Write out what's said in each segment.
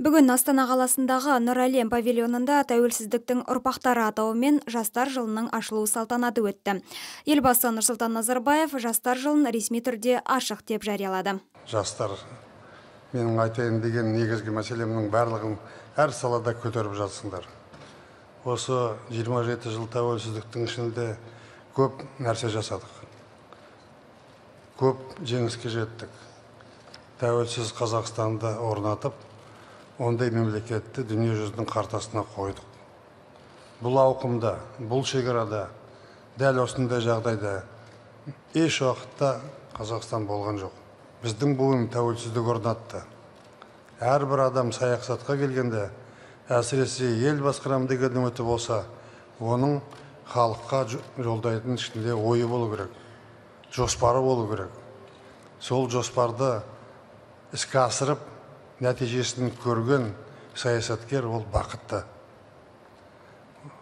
Бүгін Астана қаласындағы Нұр әлем павильонында тәуелсіздіктің ұрпақтары атауымен жастар жылының ашылу салтанаты өтті. Елбасы Нұрсұлтан Назарбаев жастар жылын ресми түрде ашық деп жариялады. Жастар, менің айтайын деген негізгі мәселемнің барлығын әр салада көтеріп жатсыңдар. Осы 27 жыл тәуелсіздіктің ішінде көп нәрсе жасадық. Көп жеңіске жеттік. Тәуелсіз Қазақстанды орнатып, ондай мемлекетті дүние жүзінің қартасына қойдық. Бұл ауқымда, бұл шекарада, дәл осындай жағдайда еш уақытта Қазақстан болған жоқ. Біздің буын тәуелсіздік орнатты. Әрбір адам саясатқа келгенде, әсіресе ел басқарам деген үміті болса, оның халыққа жолдайтын ішінде ойы болу керек, жоспары болу керек. Сол жоспарды іске асырып, нәтижесін көрген саясаткер ол бақытты.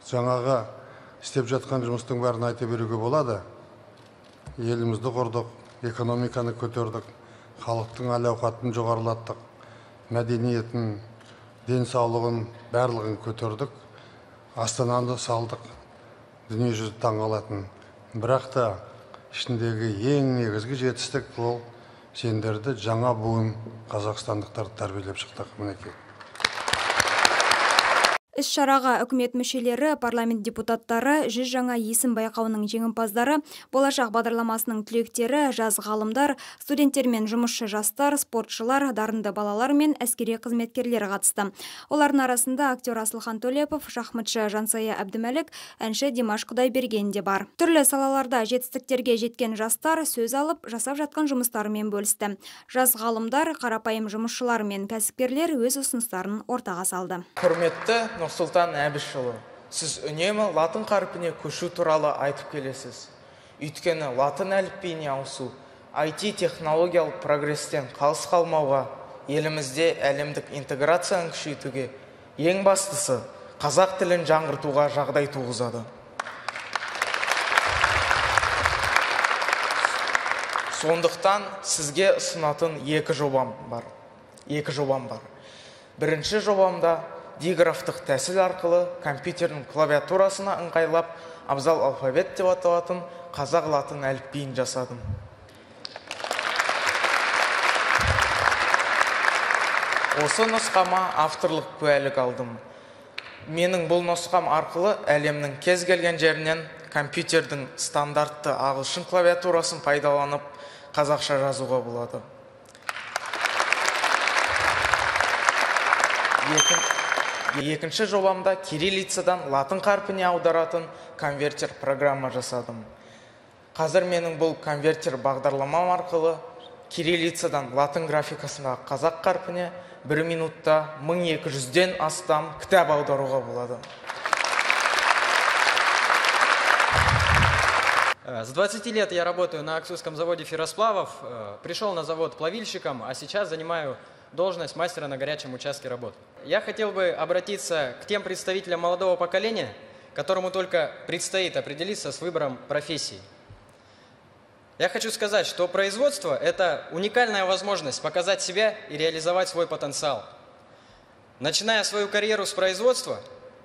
Жаңаға істеп жатқан жұмыстың бәрін айта беруге болады. Елімізді құрдық, экономиканы көтердік, халықтың әл-ауқатын жоғарылаттық, мәдениетін, денсаулығын барлығын көтердік, Астананы салдық, дүние жүзі таңғалатын. Бірақ та ішіндегі ең негізгі жетістік ол сендерді жаңа буын қазақстандықтар тәрбиелеп шықтық, мінекей. Іс-шараға үкімет мүшелері, парламент депутаттары, 100 жаңа есім байқауының жеңімпаздары, болашақ бағдарламасының түлектері, жас ғалымдар, студенттер мен жұмысшы жастар, спортшылар, дарынды балалар мен әскери қызметкерлер қатысты. Олардың арасында актер Асылхан Төлепов, шахматшы Жансая Әбдімәлік, әнші Димаш Құдайберген де бар. Түрлі салаларда жетістіктерге жеткен жастар сөз алып, жасап жатқан жұмыстарымен бөлісті. Жас ғалымдар, қарапайым жұмысшылар мен кәсіпкерлер өз ұсыныстарын ортаға салды. Құрметті Нұрсұлтан Әбішұлы, сіз үнемі латын қарпіне көшу туралы айтып келесіз. Өйткені латын әліпбиіне ауысу, IT-технологиялық прогрестен қалыс қалмауға, елімізде әлемдік интеграцияны күшейтуге, ең бастысы қазақ тілін жаңғыртуға жағдай туғызады. Сондықтан сізге ұсынатын екі жобам бар. Бірінші жобамда диграфтық тәсіл арқылы компьютердің клавиатурасына ыңғайлап абзал алфавит деп аталатын қазақ латын әліпбиін жасадым. Осы нұсқама авторлық куәлік алдым. Менің бұл нұсқам арқылы әлемнің кез келген жерінен компьютердің стандартты ағылшын клавиатурасын пайдаланып қазақша жазуға болады. Екінші жобамда кириллицадан латын қарпіне аударатын конвертер программа жасадым. Қазір менің бұл конвертер бағдарламам арқылы кириллицадан латын графикасына қазақ қарпіне 1 минутта 1200-ден астам кітап аударуға болады. С 20 лет я работаю на Аксуйском заводе ферросплавов. Пришел на завод плавильщиком, а сейчас занимаю должность мастера на горячем участке работ. Я хотел бы обратиться к тем представителям молодого поколения, которому только предстоит определиться с выбором профессии. Я хочу сказать, что производство – это уникальная возможность показать себя и реализовать свой потенциал. Начиная свою карьеру с производства,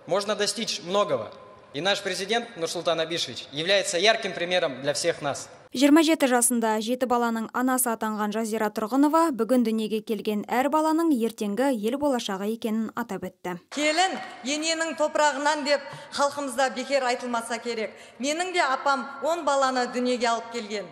можно достичь многого. И наш президент Нурсултан Абишевич является ярким примером для всех нас. 27 жасында 7 баланың анасы атанған Жазира Тұрғынова бүгін дүниеге келген әр баланың ертеңгі ел болашағы екенін атап өтті. Келін ененің топырағынан деп халқымызда бекер айтылмаса керек. Менің де апам 10 баланы дүниеге алып келген.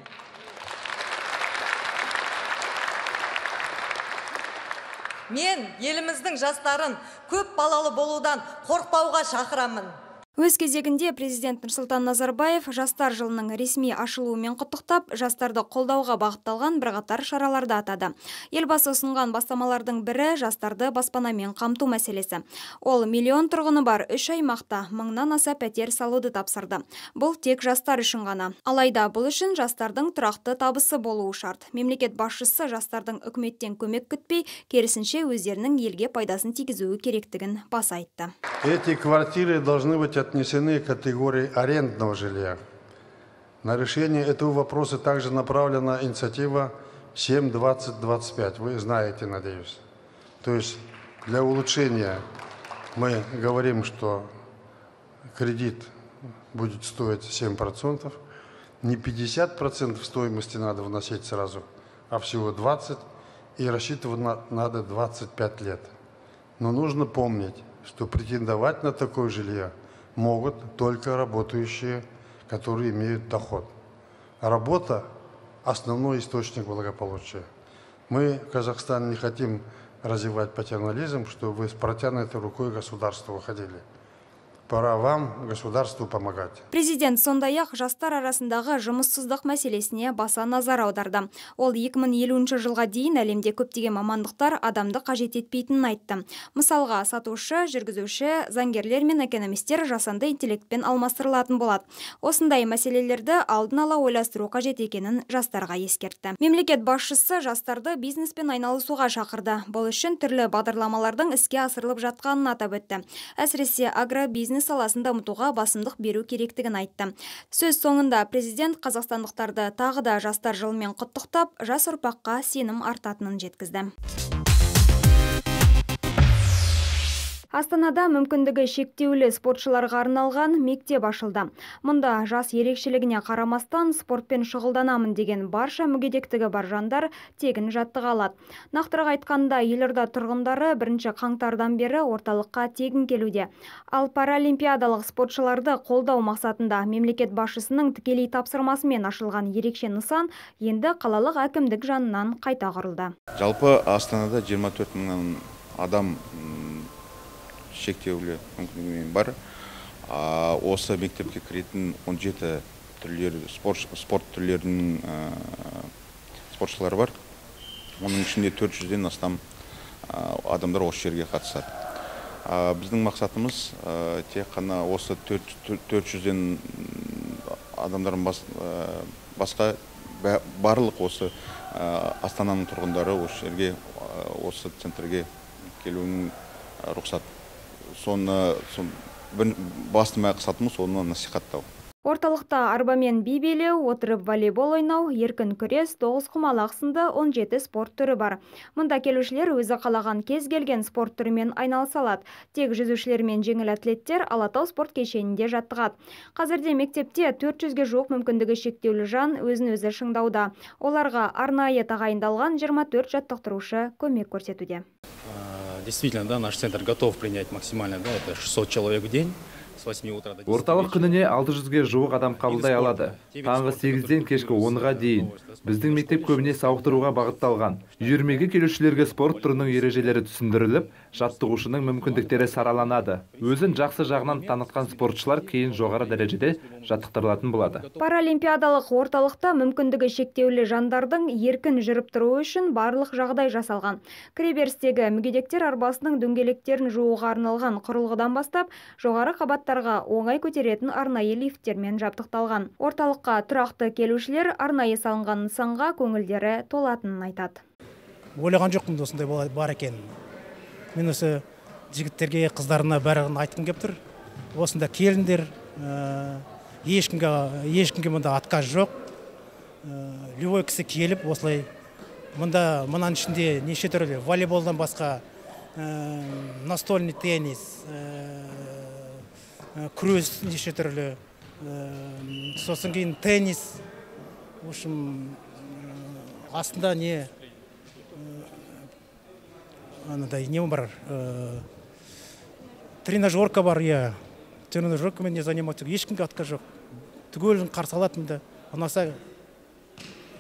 Мен еліміздің жастарын көп балалы болудан қорықпауға шақырамын. Өз кезегінде президент Нұрсұлтан Назарбаев жастар жылының ресми ашылуымен құттықтап, жастарды қолдауға бағытталған бірқатар шараларды атады. Елбасы ұсынған бастамалардың бірі жастарды баспанамен қамту мәселесі. Ол миллион тұрғыны бар 3 аймақта 1000-нан аса пәтер салуды тапсырды. Бұл тек жастар үшін ғана. Алайда бұл үшін жастардың тұрақты табысы болуы шарт. Мемлекет басшысы жастардың үкіметтен көмек күтпей, керісінше өздерінің елге пайдасын тигізуі керектігін баса айтты. Эти квартиры должны быть отнесены к категории арендного жилья. На решение этого вопроса также направлена инициатива 7-20-25. Вы знаете, надеюсь. То есть Для улучшения мы говорим, что кредит будет стоить 7%. Не 50% стоимости надо вносить сразу, а всего 20%. И рассчитывать надо 25 лет. Но нужно помнить, что претендовать на такое жилье могут только работающие, которые имеют доход. А работа – основной источник благополучия. Мы в Казахстане не хотим развивать патернализм, что вы с протянутой рукой государству выходили. Пора вам, государству, помогать. Президент сондай-ақ жастар арасындағы жұмыссыздық мәселесіне баса назар аударды. Ол 2050 жылға дейін әлемде көптеген мамандықтар адамды қажет етпейтінін айтты. Мысалға, сатушы, жүргізуші, заңгерлер мен экономистер жасанды интеллектпен алмастырылатын болады. Осындай мәселелерді алдын ала ойластыру қажет екенін жастарға ескертті. Мемлекет басшысы жастарды бизнеспен айналысуға шақырды. Бұл үшін түрлі бағдарламалардың іске асырылып жатқанын атап өтті. Әсіресе агробизнес саласында ұмытуға басымдық беру керектігін айтты. Сөз соңында президент қазақстандықтарды тағы да жастар жылымен құттықтап, жас ұрпаққа сенім артатынын жеткізді. Астанада мүмкіндігі шектеулі спортшыларға арналған мектеп ашылды. Мұнда жас ерекшелігіне қарамастан спортпен шұғылданамын деген барша мүгедектігі бар жандар тегін жаттыға алады. Нақтырақ айтқанда, елорда тұрғындары 1 қаңтардан бері орталыққа тегін келуде. Ал паралимпиадалық спортшыларды қолдау мақсатында мемлекет басшысының тікелей тапсырмасымен ашылған ерекше нысан енді қалалық әкімдік жанынан қайта құрылды. Жалпы Астанада 24 мыңнан адам шектеулі мүмкіндігімен бар. Осы мектепке кіретін 17 спорт түрлерінің спортшылары бар. Оның ішінде 400-ден астам адамдар осы жерге қатысады. Біздің мақсатымыз тек қана осы 400-ден адамдардың басқа барлық осы Астананың тұрғындары осы жерге, осы центрге келуінің рұқсат. Басты мақсатымыз оны насихаттау. Орталықта арбамен би билеу, отырып волейбол ойнау, еркін күрес, тоғызқұмалақ сынды 17 спорт түрі бар. Мұнда келушілер өзі қалаған кез келген спорт түрімен айналыса алады. Тек жүзушілер мен жеңіл атлеттер Алатау спорт кешенінде жаттығады. Қазірде мектепте 400-ге жуық мүмкіндігі шектеулі жан өзін-өзі шыңдауда. Оларға арнайы тағайындалған 24 жаттықтырушы көмек көрсетуде. Действительно, да, наш центр готов принять максимально, да, это 600 человек в день. Орталық күніне 600-ге жуық адам қабылдай алады. Таңғы 8-ден кешкі 10-ға дейін. Біздің мектеп көбіне сауықтыруға бағытталған. Үйірмеге келушілерге спорт түрінің ережелері түсіндіріліп, жаттығушының мүмкіндіктері сараланады. Өзін жақсы жағынан танытқан спортшылар кейін жоғары дәрежеде жаттықтырылатын болады. Паралимпиадалық орталықта мүмкіндігі шектеулі жандардың еркін жүріп тұруы үшін барлық жағдай жасалған. Кіреберістегі мүгедектер арбасының дөңгелектерін жууға арналған құрылғыдан бастап, жоғары қабаттарға оңай көтеретін арнайы лифттермен жабдықталған. Орталыққа тұрақты келушілер арнайы салынған нысанға көңілдері толатынын айтады. Ойлаған жоқпын осындай бар екен. Мен осы жігіттерге, қыздарына бәрін айтқым келіп тұр. Осында келіндер, ешкімге мұнда отказ жоқ. Любой кісі келіп, осылай мұнда мұнан ішінде неше түрлі волейболдан басқа настольный теннис, күрес неше түрлі, сосын кейін теннис. В общем, астында не бар, тренажерка бар, я тренажеркамен не заниматься, ешкімге отказ жоқ. Түгелін қарсы алады мұнда, ұнаса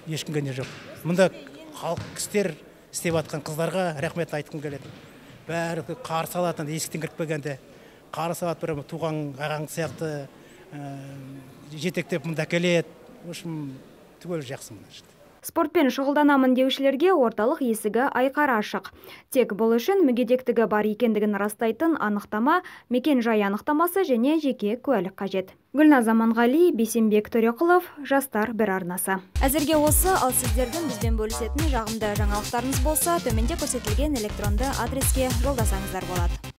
ешкімге не жоқ. Мұнда халық кісілер істеп атқан қыздарға рахмет айтқым келеді. Бәрі қарсы алады, есіктен кіріп келгенде қарсы алады, бір туған ағаң сияқты жетектеп мұнда келеді. В общем, түгел жақсы мұнда. Спортпен шұғылданамын деушілерге орталық есігі айқара ашық. Тек бұл үшін мүгедектігі бар екендігін растайтын анықтама, мекен жай анықтамасы және жеке куәлік қажет. Гүлназ Аманғали, Бейсенбек Төреқұлов, Жастар бір арнасы. Әзірге осы, ал сіздердің бізбен бөлісетін жағымды жаңалықтарыңыз болса, төменде көрсетілген электронды адреске жолдасаңыздар болады.